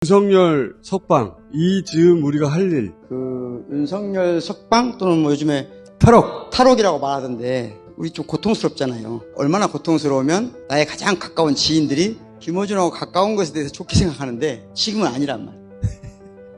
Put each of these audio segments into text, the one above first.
윤석열 석방, 이 즈음 우리가 할 일. 윤석열 석방 또는 뭐 요즘에 탈옥이라고 말하던데 우리 좀 고통스럽잖아요. 얼마나 고통스러우면 나의 가장 가까운 지인들이 김어준하고 가까운 것에 대해서 좋게 생각하는데 지금은 아니란 말이에요.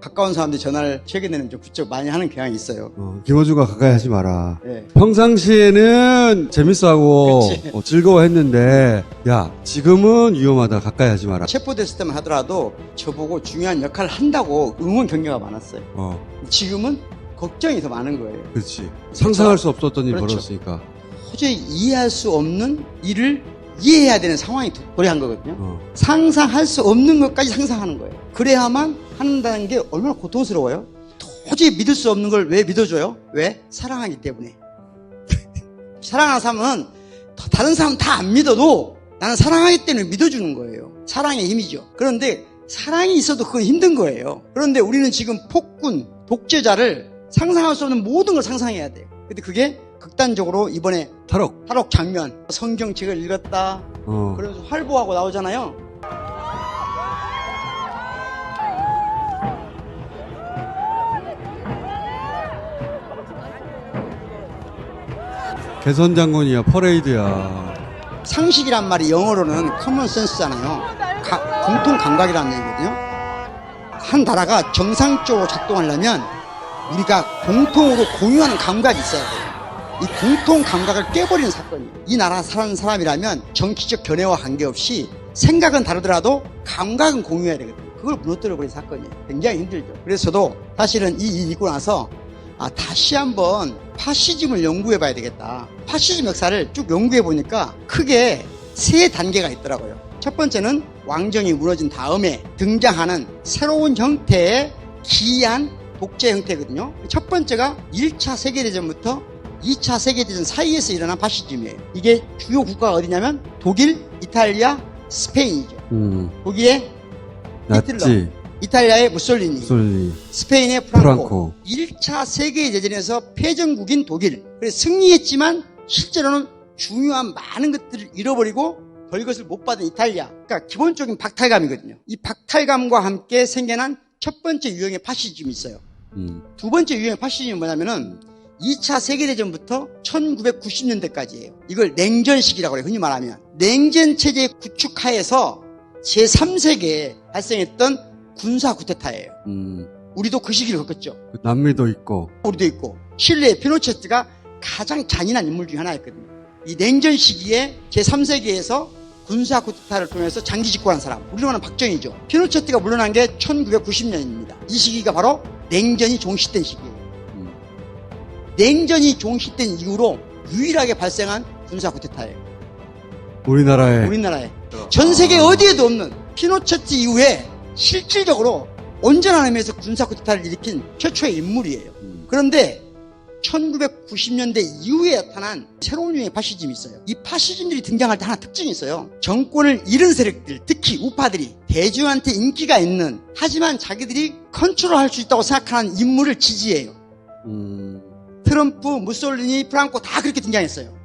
가까운 사람들이 전화를 최근에는 좀 부쩍 많이 하는 경향이 있어요. 김어준과 가까이 하지 마라. 네. 평상시에는 재밌어하고 즐거워했는데 야 지금은 위험하다, 가까이 하지 마라. 체포됐을 때만 하더라도 저보고 중요한 역할을 한다고 응원 격려가 많았어요. 지금은 걱정이 더 많은 거예요. 그렇지. 상상할 수 없었던 일이 그렇죠. 벌어졌으니까. 도저히 이해할 수 없는 일을 이해해야 되는 상황이 도래한 거거든요. 상상할 수 없는 것까지 상상하는 거예요. 그래야만 한다는 게 얼마나 고통스러워요. 도저히 믿을 수 없는 걸 왜 믿어줘요? 왜? 사랑하기 때문에. 사랑하는 사람은 다른 사람 다 안 믿어도 나는 사랑하기 때문에 믿어주는 거예요. 사랑의 힘이죠. 그런데 사랑이 있어도 그건 힘든 거예요. 그런데 우리는 지금 폭군, 독재자를 상상할 수 없는 모든 걸 상상해야 돼요. 근데 그게 극단적으로 이번에 탈옥 장면, 성경책을 읽었다 그러면서 활보하고 나오잖아요. 개선 장군이야, 퍼레이드야. 상식이란 말이 영어로는 커먼 센스잖아요. 공통 감각이라는 얘기거든요. 한 나라가 정상적으로 작동하려면 우리가 공통으로 공유하는 감각이 있어야 돼요. 이 공통 감각을 깨버리는 사건이에요. 이 나라 사는 사람이라면 정치적 견해와 관계없이 생각은 다르더라도 감각은 공유해야 되거든요. 그걸 무너뜨려버린 사건이에요. 굉장히 힘들죠. 그래서 저도 사실은 이 일 읽고 나서 다시 한번 파시즘을 연구해봐야 되겠다. 파시즘 역사를 쭉 연구해보니까 크게 세 단계가 있더라고요. 첫 번째는 왕정이 무너진 다음에 등장하는 새로운 형태의 기이한 독재 형태거든요. 첫 번째가 1차 세계대전부터 2차 세계대전 사이에서 일어난 파시즘이에요. 이게 주요 국가가 어디냐면 독일, 이탈리아, 스페인이죠. 독일의 히틀러, 이탈리아의 무솔리니, 스페인의 프랑코. 1차 세계대전에서 패전국인 독일. 그래서 승리했지만 실제로는 중요한 많은 것들을 잃어버리고 별것을 못 받은 이탈리아. 그러니까 기본적인 박탈감이거든요. 이 박탈감과 함께 생겨난 첫 번째 유형의 파시즘이 있어요. 두 번째 유형의 파시즘이 뭐냐면은 2차 세계대전부터 1990년대까지예요. 이걸 냉전 시기라고 해요. 흔히 말하면. 냉전 체제 구축하에서 제3세계에 발생했던 군사 쿠데타예요. 우리도 그 시기를 겪었죠. 남미도 있고. 우리도 있고. 칠레의 피노체트가 가장 잔인한 인물 중에 하나였거든요. 이 냉전 시기에 제3세계에서 군사 쿠데타를 통해서 장기 집권한 사람. 우리로 말하면 박정희죠. 피노체트가 물러난 게 1990년입니다. 이 시기가 바로 냉전이 종식된 시기예요. 냉전이 종식된 이후로 유일하게 발생한 군사 쿠데타예요. 우리나라에. 전 세계 어디에도 없는 피노체트 이후에 실질적으로 온전한 의미에서 군사 쿠데타를 일으킨 최초의 인물이에요. 그런데 1990년대 이후에 나타난 새로운 유형의 파시즘이 있어요. 이 파시즘들이 등장할 때 하나 특징이 있어요. 정권을 잃은 세력들, 특히 우파들이 대중한테 인기가 있는, 하지만 자기들이 컨트롤할 수 있다고 생각하는 인물을 지지해요. 트럼프, 무솔리니, 프랑코 다 그렇게 등장했어요.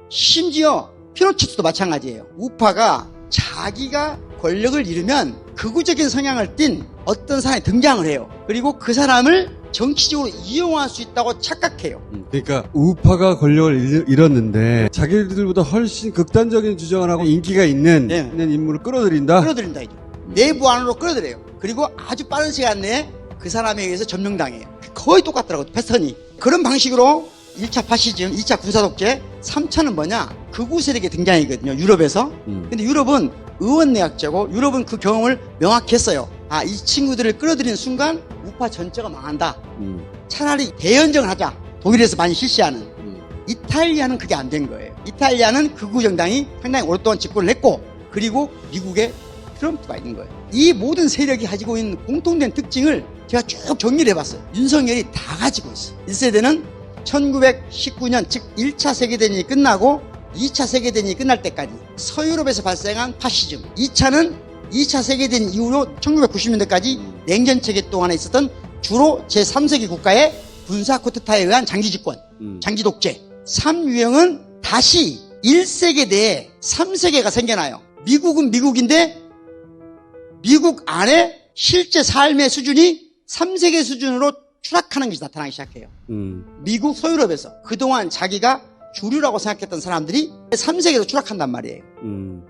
심지어 피노체트도 마찬가지예요. 우파가 자기가 권력을 잃으면 극우적인 성향을 띤 어떤 사람이 등장을 해요. 그리고 그 사람을 정치적으로 이용할 수 있다고 착각해요. 그러니까 우파가 권력을 잃었는데 자기들보다 훨씬 극단적인 주장을 하고 인기가 있는 인물을 끌어들인다? 이죠. 내부 안으로 끌어들여요. 그리고 아주 빠른 시간 내에 그 사람에 의해서 점령당해요. 거의 똑같더라고요. 패턴이. 그런 방식으로 1차 파시즘, 2차 군사독재, 3차는 뭐냐? 극우 세력의 등장이거든요. 유럽에서. 근데 유럽은 의원내각제고 유럽은 그 경험을 명확히 했어요. 이 친구들을 끌어들이는 순간 우파 전체가 망한다. 차라리 대연정을 하자. 독일에서 많이 실시하는. 이탈리아는 그게 안 된 거예요. 이탈리아는 극우 정당이 상당히 오랫동안 집권을 했고, 그리고 미국에 트럼프가 있는 거예요. 이 모든 세력이 가지고 있는 공통된 특징을 제가 쭉 정리를 해봤어요. 윤석열이 다 가지고 있어요. 1세대는 1919년, 즉 1차 세계대전이 끝나고 2차 세계대전이 끝날 때까지 서유럽에서 발생한 파시즘. 2차는 2차 세계대전 이후로 1990년대까지 냉전체계 동안에 있었던 주로 제3세계 국가의 군사 쿠데타에 의한 장기 집권, 장기 독재. 3유형은 다시 1세계 내에 3세계가 생겨나요. 미국은 미국인데 미국 안에 실제 삶의 수준이 3세계 수준으로 추락하는 것이 나타나기 시작해요. 미국 소유럽에서 그동안 자기가 주류라고 생각했던 사람들이 3세계로 추락한단 말이에요.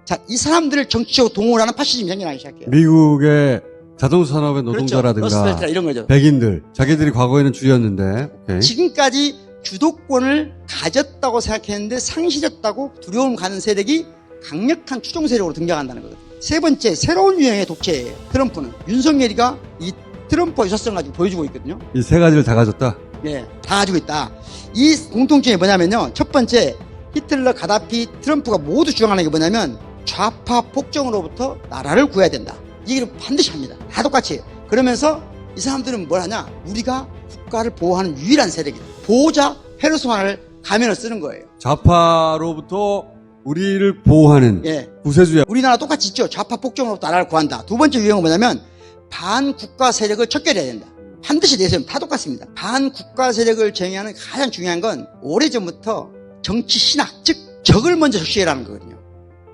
자, 이 사람들을 정치적으로 동원을 하는 파시즘이 생겨나기 시작해요. 미국의 자동차 산업의 노동자라든가 그렇죠. 러스벨트나 이런 거죠. 백인들, 자기들이 과거에는 주였는데 오케이. 지금까지 주도권을 가졌다고 생각했는데 상실했다고 두려움 가는 세력이 강력한 추종 세력으로 등장한다는 거거든요. 세 번째, 새로운 유형의 독재예요. 트럼프는. 윤석열이가 이 트럼프의 유사성을 가지고 보여주고 있거든요. 이 세 가지를 다 가졌다. 예, 다 가지고 있다. 이 공통점이 뭐냐면요. 첫 번째, 히틀러, 가다피, 트럼프가 모두 주장하는 게 뭐냐면 좌파 폭정으로부터 나라를 구해야 된다. 이 얘기를 반드시 합니다. 다 똑같이 해요. 그러면서 이 사람들은 뭘 하냐? 우리가 국가를 보호하는 유일한 세력이다. 보호자 페르소나를 가면을 쓰는 거예요. 좌파로부터 우리를 보호하는 예. 구세주야. 우리나라 똑같이 있죠. 좌파 폭정으로부터 나라를 구한다. 두 번째 유형은 뭐냐면 반국가 세력을 척결해야 된다. 반드시 내세우면 다 똑같습니다. 반국가 세력을 정의하는 가장 중요한 건 오래전부터 정치 신학, 즉 적을 먼저 적시해라는 거거든요.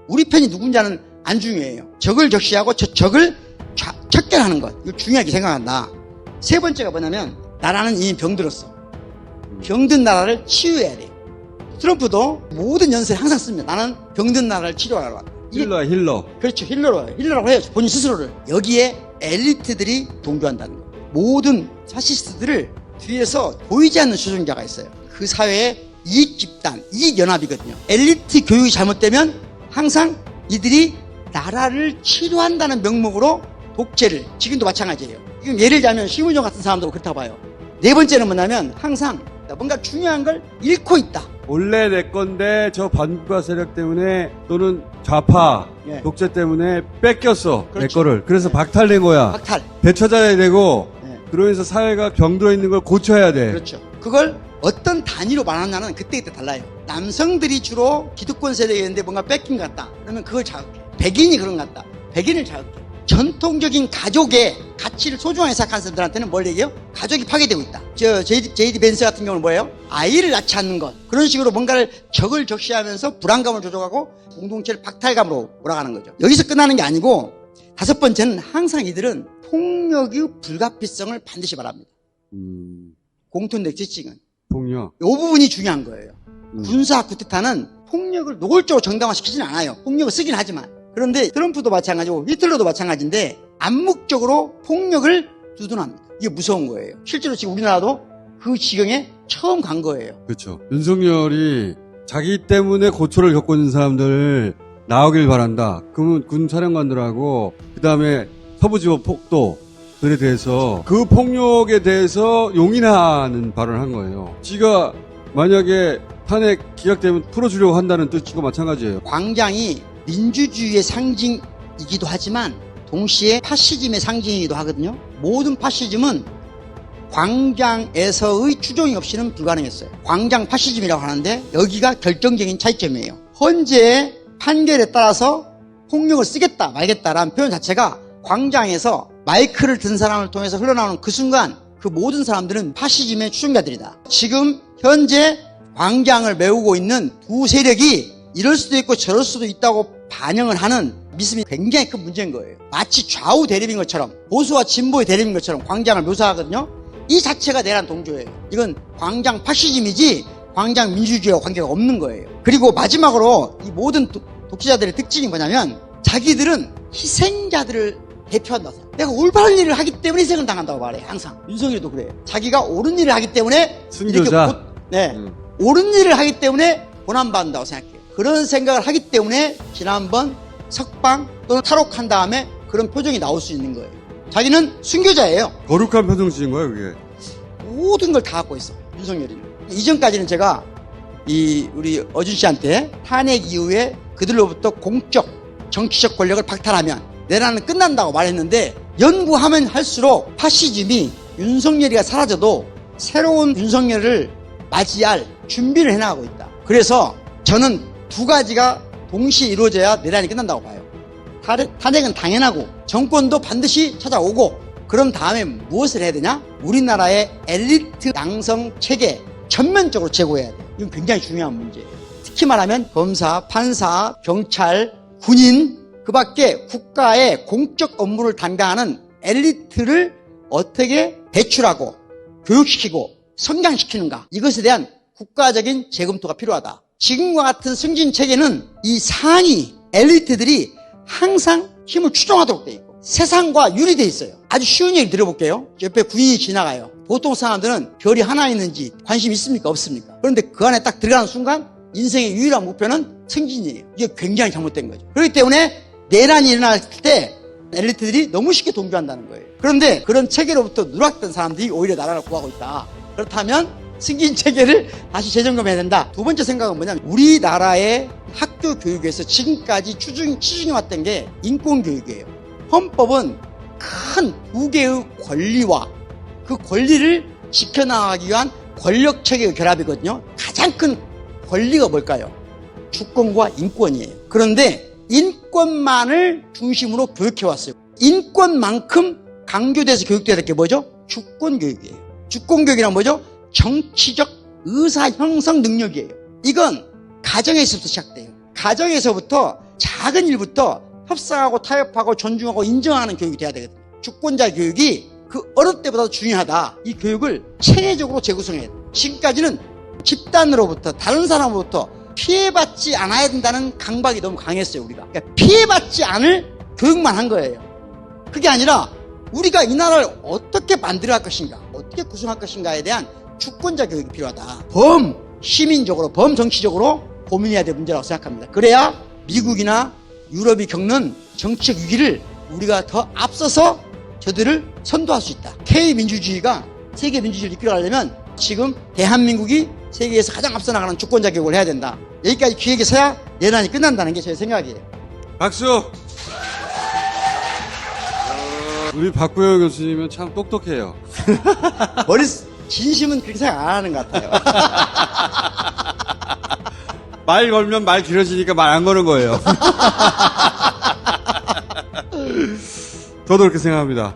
우리 편이 누군지는 안 중요해요. 적을 적시하고 저 적을 척결하는 것. 이거 중요하게 생각한다. 세 번째가 뭐냐면 나라는 이미 병들었어. 병든 나라를 치유해야 돼요. 트럼프도 모든 연설에 항상 씁니다. 나는 병든 나라를 치료하러 왔다. 힐러야 힐러. 그렇죠. 힐러라고 해요. 본인 스스로를. 여기에 엘리트들이 동조한다는 거예요. 모든 파시스트들을 뒤에서 보이지 않는 수종자가 있어요. 그 사회의 이익 집단, 이익 연합이거든요. 엘리트 교육이 잘못되면 항상 이들이 나라를 치료한다는 명목으로 독재를, 지금도 마찬가지예요. 지금 예를 들자면 심은정 같은 사람도 그렇다고 봐요. 네 번째는 뭐냐면 항상 뭔가 중요한 걸 잃고 있다. 원래 내 건데 저 반국가 세력 때문에 또는 좌파 예. 독재 때문에 뺏겼어. 그렇죠. 내 거를. 그래서 박탈된 거야. 박탈. 되찾아야 되고 예. 그러면서 사회가 병들어 있는 걸 고쳐야 돼. 그렇죠. 그걸 어떤 단위로 말하느냐는 그때그때 달라요. 남성들이 주로 기득권 세력이었는데 뭔가 뺏긴 것 같다. 그러면 그걸 자극해. 백인이 그런 것 같다. 백인을 자극해. 전통적인 가족의 가치를 소중하게 생각하는 사람들한테는 뭘 얘기해요? 가족이 파괴되고 있다. 제이디 벤스 같은 경우는 뭐예요? 아이를 낳지 않는 것. 그런 식으로 뭔가를 적을 적시하면서 불안감을 조종하고 공동체를 박탈감으로 몰아가는 거죠. 여기서 끝나는 게 아니고 다섯 번째는 항상 이들은 폭력의 불가피성을 반드시 말합니다. 공통된 특징은. 폭력. 이 부분이 중요한 거예요. 군사 쿠데타는 폭력을 노골적으로 정당화시키지는 않아요. 폭력을 쓰긴 하지만. 그런데 트럼프도 마찬가지고 히틀러도 마찬가지인데 암묵적으로 폭력을 두둔합니다. 이게 무서운 거예요. 실제로 지금 우리나라도 그 지경에 처음 간 거예요. 그렇죠. 윤석열이 자기 때문에 고초를 겪고 있는 사람들 나오길 바란다. 그러면 군 사령관들하고 그다음에 서부지법 폭도들에 대해서 그 폭력에 대해서 용인하는 발언을 한 거예요. 지가 만약에 탄핵 기각되면 풀어주려고 한다는 뜻과 마찬가지예요. 광장이 민주주의의 상징이기도 하지만 동시에 파시즘의 상징이기도 하거든요. 모든 파시즘은 광장에서의 추종이 없이는 불가능했어요. 광장 파시즘이라고 하는데 여기가 결정적인 차이점이에요. 헌재의 판결에 따라서 폭력을 쓰겠다 말겠다라는 표현 자체가 광장에서 마이크를 든 사람을 통해서 흘러나오는 그 순간 그 모든 사람들은 파시즘의 추종자들이다. 지금 현재 광장을 메우고 있는 두 세력이 이럴 수도 있고 저럴 수도 있다고 반영을 하는 미스이 굉장히 큰 문제인 거예요. 마치 좌우 대립인 것처럼 보수와 진보의 대립인 것처럼 광장을 묘사하거든요. 이 자체가 내란 동조예요. 이건 광장 파시즘이지 광장 민주주의와 관계가 없는 거예요. 그리고 마지막으로 이 모든 독재자들의 특징이 뭐냐면 자기들은 희생자들을 대표한다. 내가 올바른 일을 하기 때문에 희생을 당한다고 말해요. 항상. 윤석열도 그래요. 자기가 옳은 일을 하기 때문에 순교자. 옳은 일을 하기 때문에 고난받는다고 생각해요. 그런 생각을 하기 때문에 지난번 석방 또는 탈옥한 다음에 그런 표정이 나올 수 있는 거예요. 자기는 순교자예요. 거룩한 표정 지은 거예요, 그게. 모든 걸 다 갖고 있어, 윤석열이는. 이전까지는 제가 우리 어준 씨한테 탄핵 이후에 그들로부터 공적, 정치적 권력을 박탈하면 내란은 끝난다고 말했는데 연구하면 할수록 파시즘이 윤석열이가 사라져도 새로운 윤석열을 맞이할 준비를 해나가고 있다. 그래서 저는 두 가지가 동시에 이루어져야 내란이 끝난다고 봐요. 탄핵은 당연하고 정권도 반드시 찾아오고 그런 다음에 무엇을 해야 되냐? 우리나라의 엘리트 양성 체계 전면적으로 제고해야 돼요. 이건 굉장히 중요한 문제예요. 특히 말하면 검사, 판사, 경찰, 군인 그 밖에 국가의 공적 업무를 담당하는 엘리트를 어떻게 배출하고 교육시키고 성장시키는가, 이것에 대한 국가적인 재검토가 필요하다. 지금과 같은 승진 체계는 이 상위 엘리트들이 항상 힘을 추종하도록 돼 있고 세상과 유리돼 있어요. 아주 쉬운 얘기 들어볼게요. 옆에 군인이 지나가요. 보통 사람들은 별이 하나 있는지 관심 있습니까? 없습니까? 그런데 그 안에 딱 들어가는 순간 인생의 유일한 목표는 승진이에요. 이게 굉장히 잘못된 거죠. 그렇기 때문에 내란이 일어날 때 엘리트들이 너무 쉽게 동조한다는 거예요. 그런데 그런 체계로부터 누락된 사람들이 오히려 나라를 구하고 있다. 그렇다면 승진 체계를 다시 재점검해야 된다. 두 번째 생각은 뭐냐면 우리나라의 학교 교육에서 지금까지 추진해왔던 게 인권교육이에요. 헌법은 큰 두 개의 권리와 그 권리를 지켜나가기 위한 권력체계의 결합이거든요. 가장 큰 권리가 뭘까요? 주권과 인권이에요. 그런데 인권만을 중심으로 교육해왔어요. 인권만큼 강조돼서 교육돼야 될 게 뭐죠? 주권교육이에요. 주권교육이란 뭐죠? 정치적 의사 형성 능력이에요. 이건 가정에서부터 시작돼요. 가정에서부터 작은 일부터 협상하고 타협하고 존중하고 인정하는 교육이 돼야 되거든요. 주권자 교육이 그 어느 때보다도 중요하다. 이 교육을 체계적으로 재구성해야 돼요. 지금까지는 집단으로부터 다른 사람으로부터 피해받지 않아야 된다는 강박이 너무 강했어요. 우리가 그러니까 피해받지 않을 교육만 한 거예요. 그게 아니라 우리가 이 나라를 어떻게 만들어갈 것인가, 어떻게 구성할 것인가에 대한 주권자 교육이 필요하다. 시민적으로 범정치적으로 고민해야 될 문제라고 생각합니다. 그래야 미국이나 유럽이 겪는 정치적 위기를 우리가 더 앞서서 저들을 선도할 수 있다. K민주주의가 세계 민주주의를 이끌어가려면 지금 대한민국이 세계에서 가장 앞서 나가는 주권자 교육을 해야 된다. 여기까지 기획에서야 내란이 끝난다는 게 제 생각이에요. 박수! 우리 박구영 교수님은 참 똑똑해요. 진심은 그렇게 생각 안 하는 것 같아요. 말 걸면 말 길어지니까 말 안 거는 거예요. 저도 그렇게 생각합니다.